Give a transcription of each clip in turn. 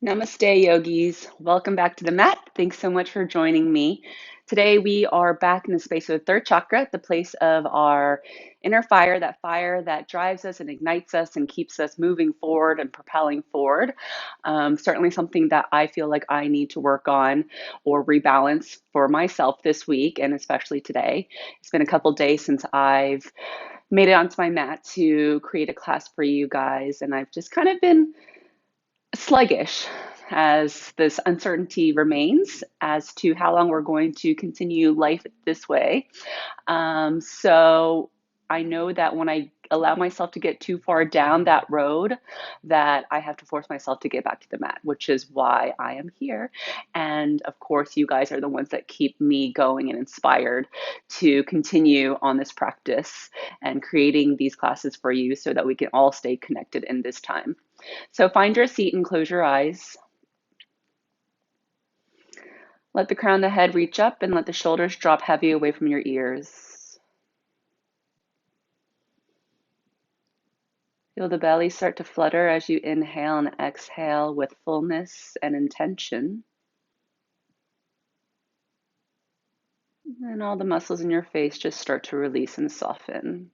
Namaste, yogis. Welcome back to the mat. Thanks so much for joining me. Today, we are back in the space of the third chakra, the place of our inner fire that drives us and ignites us and keeps us moving forward and propelling forward. Certainly something that I feel like I need to work on or rebalance for myself this week, and especially today. It's been a couple days since I've made it onto my mat to create a class for you guys, and I've just kind of been sluggish as this uncertainty remains as to how long we're going to continue life this way. So I know that when I allow myself to get too far down that road, that I have to force myself to get back to the mat, which is why I am here. And of course, you guys are the ones that keep me going and inspired to continue on this practice and creating these classes for you so that we can all stay connected in this time. So find your seat and close your eyes. Let the crown of the head reach up and let the shoulders drop heavy away from your ears. Feel the belly start to flutter as you inhale and exhale with fullness and intention. And all the muscles in your face just start to release and soften.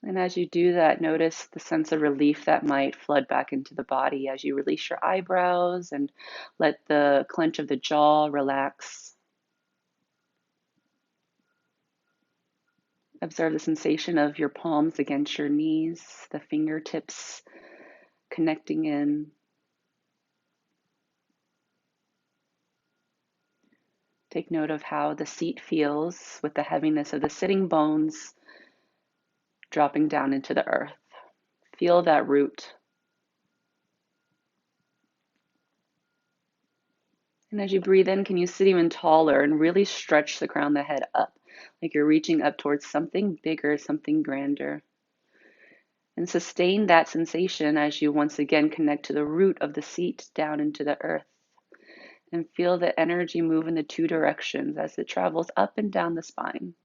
And as you do that, notice the sense of relief that might flood back into the body as you release your eyebrows and let the clench of the jaw relax. Observe the sensation of your palms against your knees, the fingertips connecting in. Take note of how the seat feels with the heaviness of the sitting bones dropping down into the earth. Feel that root. And as you breathe in, can you sit even taller and really stretch the crown of the head up, like you're reaching up towards something bigger, something grander. And sustain that sensation as you once again connect to the root of the seat down into the earth. And feel the energy move in the two directions as it travels up and down the spine.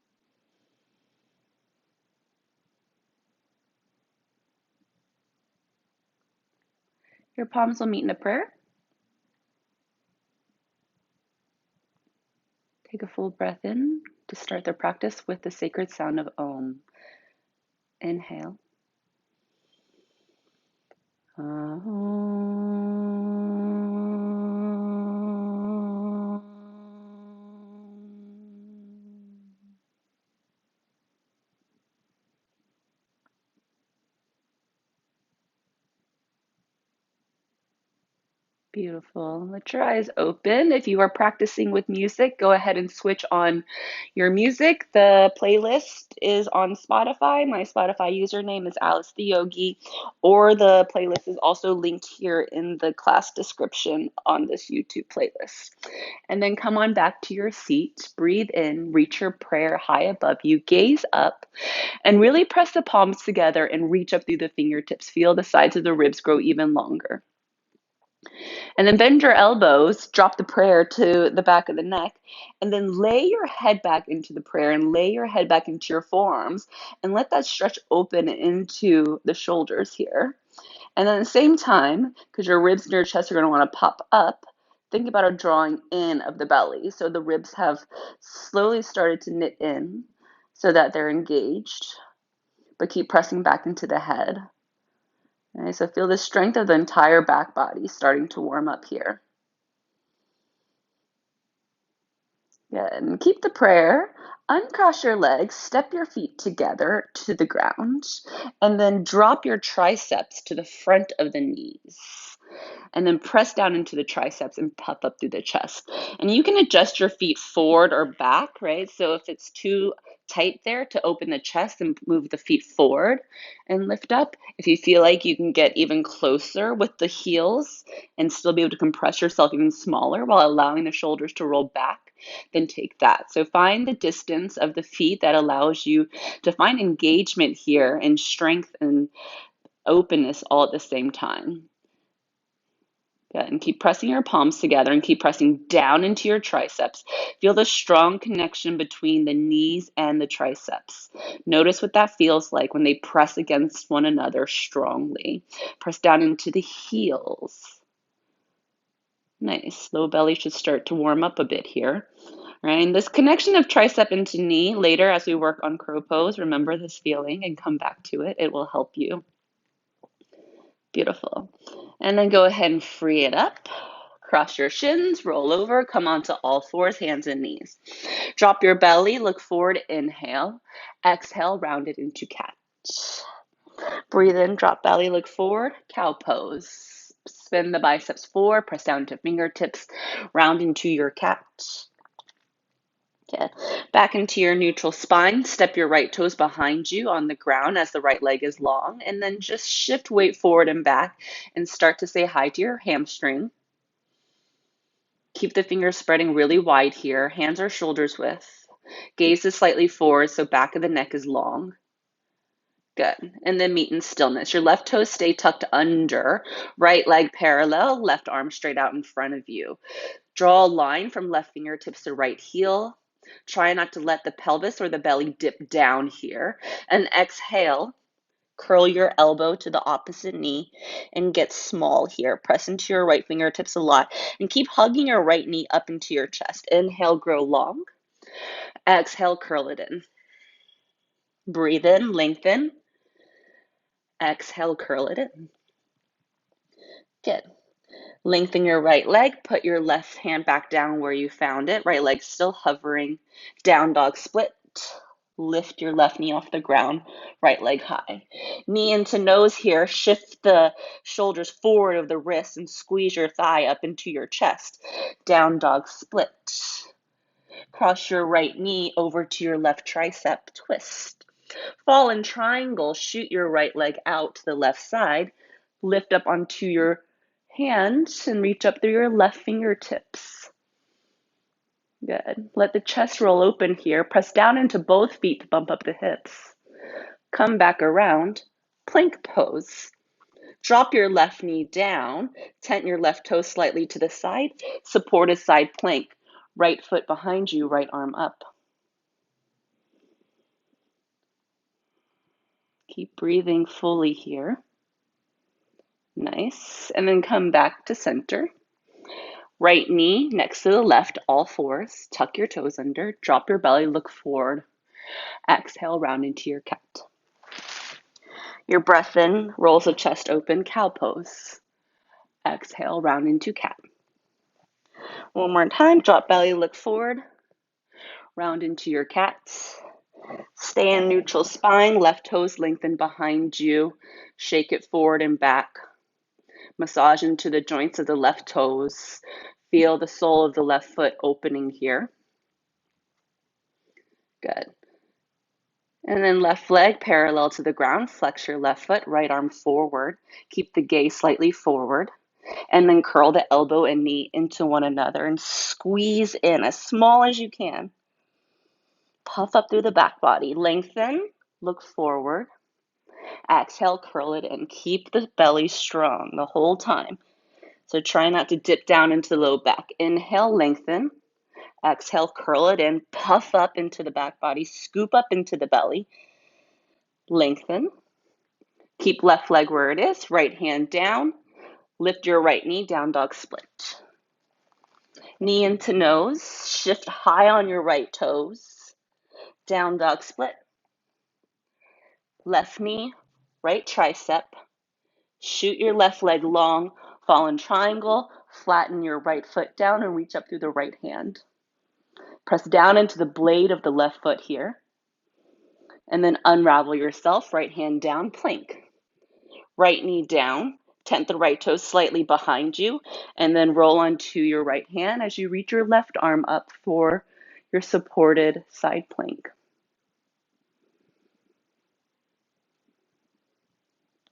Your palms will meet in a prayer. Take a full breath in to start the practice with the sacred sound of Om. Inhale. Beautiful. Let your eyes open. If you are practicing with music, go ahead and switch on your music. The playlist is on Spotify. My Spotify username is Alice the Yogi, or the playlist is also linked here in the class description on this YouTube playlist. And then come on back to your seat. Breathe in, reach your prayer high above you, gaze up, and really press the palms together and reach up through the fingertips. Feel the sides of the ribs grow even longer. And then bend your elbows, drop the prayer to the back of the neck, and then lay your head back into the prayer and lay your head back into your forearms and let that stretch open into the shoulders here. And then at the same time, because your ribs and your chest are going to want to pop up, think about a drawing in of the belly. So the ribs have slowly started to knit in so that they're engaged, but keep pressing back into the head. Okay, so feel the strength of the entire back body starting to warm up here. Good. And keep the prayer. Uncross your legs, step your feet together to the ground, and then drop your triceps to the front of the knees. And then press down into the triceps and puff up through the chest. And you can adjust your feet forward or back, right? So if it's too tight there, to open the chest and move the feet forward and lift up. If you feel like you can get even closer with the heels and still be able to compress yourself even smaller while allowing the shoulders to roll back, then take that. So find the distance of the feet that allows you to find engagement here and strength and openness all at the same time. Good. And keep pressing your palms together and keep pressing down into your triceps. Feel the strong connection between the knees and the triceps. Notice what that feels like when they press against one another strongly. Press down into the heels. Nice. Low belly should start to warm up a bit here. Right? And this connection of tricep into knee later as we work on crow pose, remember this feeling and come back to it. It will help you. Beautiful. And then go ahead and free it up. Cross your shins, roll over, come onto all fours, hands and knees. Drop your belly, look forward, inhale. Exhale, round it into cat. Breathe in, drop belly, look forward, cow pose. Spin the biceps forward, press down to fingertips, round into your cat. Okay. Back into your neutral spine. Step your right toes behind you on the ground as the right leg is long. And then just shift weight forward and back and start to say hi to your hamstring. Keep the fingers spreading really wide here. Hands are shoulders width. Gaze is slightly forward so back of the neck is long. Good. And then meet in stillness. Your left toes stay tucked under. Right leg parallel. Left arm straight out in front of you. Draw a line from left fingertips to right heel. Try not to let the pelvis or the belly dip down here. And exhale, curl your elbow to the opposite knee and get small here. Press into your right fingertips a lot and keep hugging your right knee up into your chest. Inhale, grow long. Exhale, curl it in. Breathe in, lengthen. Exhale, curl it in. Good. Lengthen your right leg, put your left hand back down where you found it. Right leg still hovering. Down dog split. Lift your left knee off the ground, right leg high. Knee into nose here. Shift the shoulders forward of the wrist and squeeze your thigh up into your chest. Down dog split. Cross your right knee over to your left tricep, twist. Fall in triangle, shoot your right leg out to the left side. Lift up onto your hands and reach up through your left fingertips. Good. Let the chest roll open here. Press down into both feet to bump up the hips. Come back around. Plank pose. Drop your left knee down. Tent your left toe slightly to the side. Supported side plank. Right foot behind you, right arm up. Keep breathing fully here. Nice. And then come back to center. Right knee next to the left, all fours. Tuck your toes under. Drop your belly, look forward. Exhale, round into your cat. Your breath in, rolls the chest open, cow pose. Exhale, round into cat. One more time, drop belly, look forward. Round into your cat. Stay in neutral spine, left toes lengthen behind you. Shake it forward and back. Massage into the joints of the left toes. Feel the sole of the left foot opening here. Good. And then left leg parallel to the ground. Flex your left foot, right arm forward. Keep the gaze slightly forward. And then curl the elbow and knee into one another and squeeze in as small as you can. Puff up through the back body. Lengthen, look forward. Exhale, curl it in. Keep the belly strong the whole time. So try not to dip down into the low back. Inhale, lengthen. Exhale, curl it in. Puff up into the back body. Scoop up into the belly. Lengthen. Keep left leg where it is. Right hand down. Lift your right knee, down dog split. Knee into nose. Shift high on your right toes. Down dog split. Left knee, right tricep. Shoot your left leg long. Fall in triangle. Flatten your right foot down and reach up through the right hand. Press down into the blade of the left foot here. And then unravel yourself. Right hand down, plank. Right knee down. Tent the right toe slightly behind you. And then roll onto your right hand as you reach your left arm up for your supported side plank.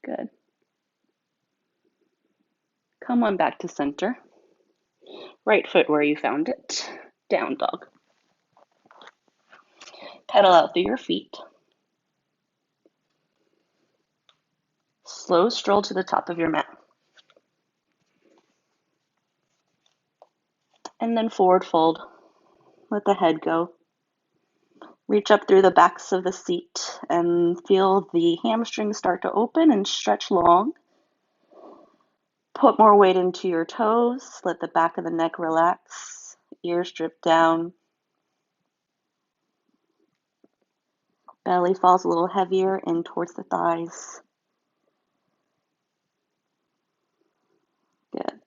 Good. Come on back to center. Right foot where you found it. Down dog. Pedal out through your feet. Slow stroll to the top of your mat. And then forward fold. Let the head go. Reach up through the backs of the seat and feel the hamstrings start to open and stretch long. Put more weight into your toes. Let the back of the neck relax. Ears drip down. Belly falls a little heavier in towards the thighs. Good.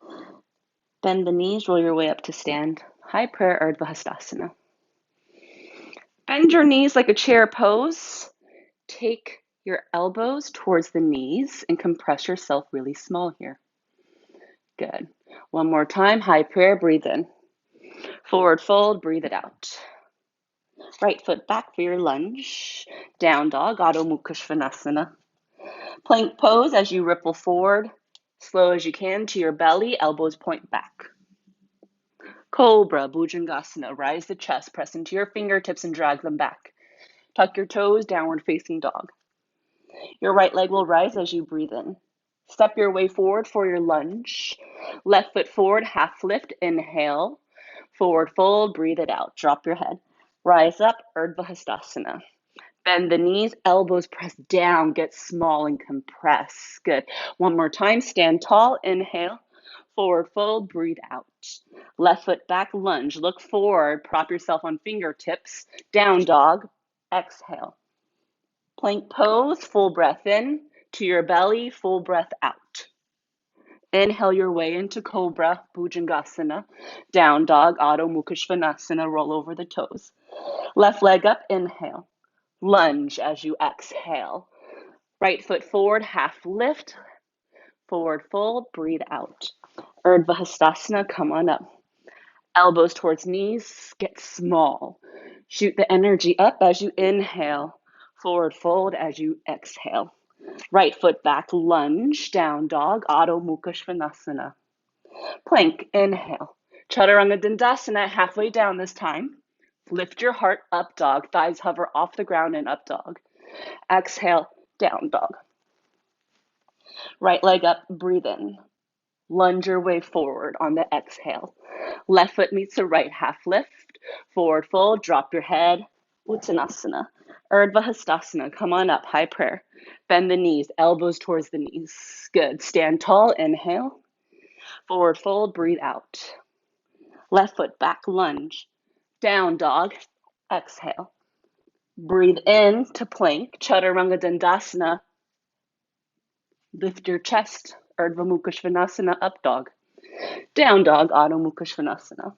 Bend the knees, roll your way up to stand. High prayer, Urdhva Hastasana. Bend your knees like a chair pose. Take your elbows towards the knees and compress yourself really small here. Good. One more time, high prayer, breathe in. Forward fold, breathe it out. Right foot back for your lunge. Down dog, Adho Mukha Svanasana. Plank pose as you ripple forward, slow as you can to your belly, elbows point back. Cobra, Bhujangasana, rise the chest, press into your fingertips and drag them back. Tuck your toes, downward facing dog. Your right leg will rise as you breathe in. Step your way forward for your lunge. Left foot forward, half lift, inhale. Forward fold, breathe it out. Drop your head. Rise up, Urdhva Hastasana. Bend the knees, elbows press down, get small and compress. Good. One more time, stand tall, inhale. Forward fold, breathe out. Left foot back, lunge. Look forward, prop yourself on fingertips. Down dog, exhale. Plank pose, full breath in to your belly, full breath out. Inhale your way into Cobra, Bhujangasana. Down dog, Adho Mukha Svanasana, roll over the toes. Left leg up, inhale. Lunge as you exhale. Right foot forward, half lift. Forward fold, breathe out. Urdhva Hastasana, come on up. Elbows towards knees, get small. Shoot the energy up as you inhale. Forward fold as you exhale. Right foot back, lunge, down dog, Adho Mukha Svanasana. Plank, inhale. Chaturanga Dandasana, halfway down this time. Lift your heart, up dog. Thighs hover off the ground and up dog. Exhale, down dog. Right leg up, breathe in. Lunge your way forward on the exhale. Left foot meets the right, half lift. Forward fold, drop your head. Uttanasana. Urdhva Hastasana, come on up, high prayer. Bend the knees, elbows towards the knees. Good. Stand tall, inhale. Forward fold, breathe out. Left foot back, lunge. Down dog, exhale. Breathe in to plank, Chaturanga Dandasana. Lift your chest, Urdhva Mukha Svanasana, up dog. Down dog, Adho Mukha Svanasana.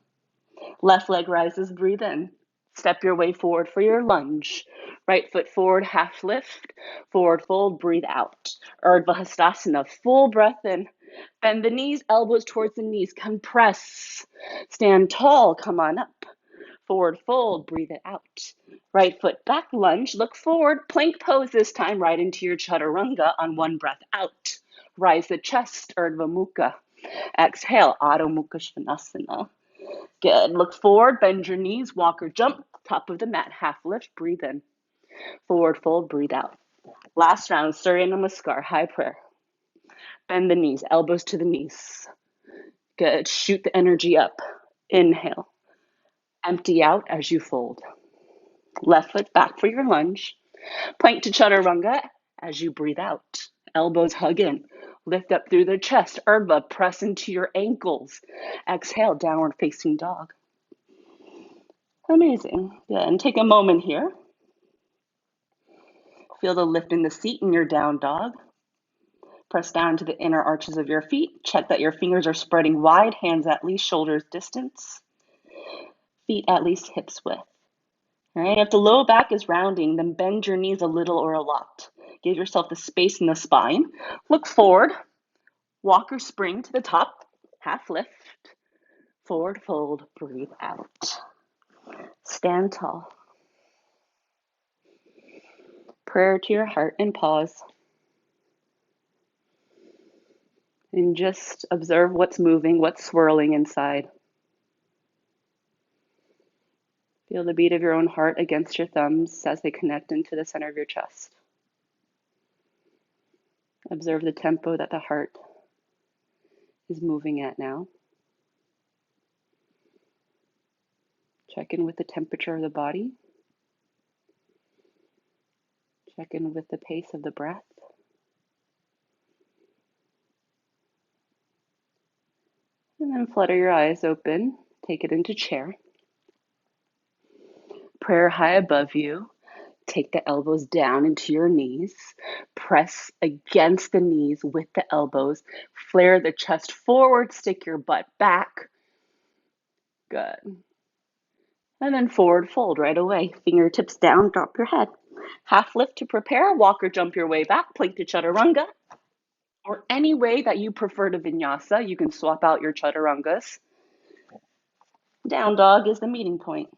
Left leg rises, breathe in. Step your way forward for your lunge. Right foot forward, half lift. Forward fold, breathe out. Urdhva Hastasana, full breath in. Bend the knees, elbows towards the knees. Compress. Stand tall, come on up. Forward fold, breathe it out. Right foot back, lunge, look forward. Plank pose this time, right into your chaturanga on one breath out. Rise the chest, Urdhva Mukha. Exhale, Adho Mukha Svanasana. Good. Look forward, bend your knees, walk or jump, top of the mat, half lift, breathe in. Forward fold, breathe out. Last round, Surya Namaskar, high prayer. Bend the knees, elbows to the knees. Good. Shoot the energy up. Inhale. Empty out as you fold. Left foot back for your lunge. Plank to chaturanga as you breathe out. Elbows hug in. Lift up through the chest. Urdhva, press into your ankles. Exhale, downward facing dog. Amazing. Good. And take a moment here. Feel the lift in the seat in your down dog. Press down to the inner arches of your feet. Check that your fingers are spreading wide, hands at least shoulders distance, feet at least hips width. All right, if the low back is rounding, then bend your knees a little or a lot. Give yourself the space in the spine. Look forward, walk or spring to the top, half lift, forward fold, breathe out. Stand tall. Prayer to your heart and pause. And just observe what's moving, what's swirling inside. Feel the beat of your own heart against your thumbs as they connect into the center of your chest. Observe the tempo that the heart is moving at now. Check in with the temperature of the body. Check in with the pace of the breath. And then flutter your eyes open. Take it into chair. Prayer high above you. Take the elbows down into your knees. Press against the knees with the elbows. Flare the chest forward. Stick your butt back. Good. And then forward fold right away. Fingertips down, drop your head. Half lift to prepare. Walk or jump your way back. Plank to chaturanga. Or any way that you prefer to vinyasa. You can swap out your chaturangas. Down dog is the meeting point.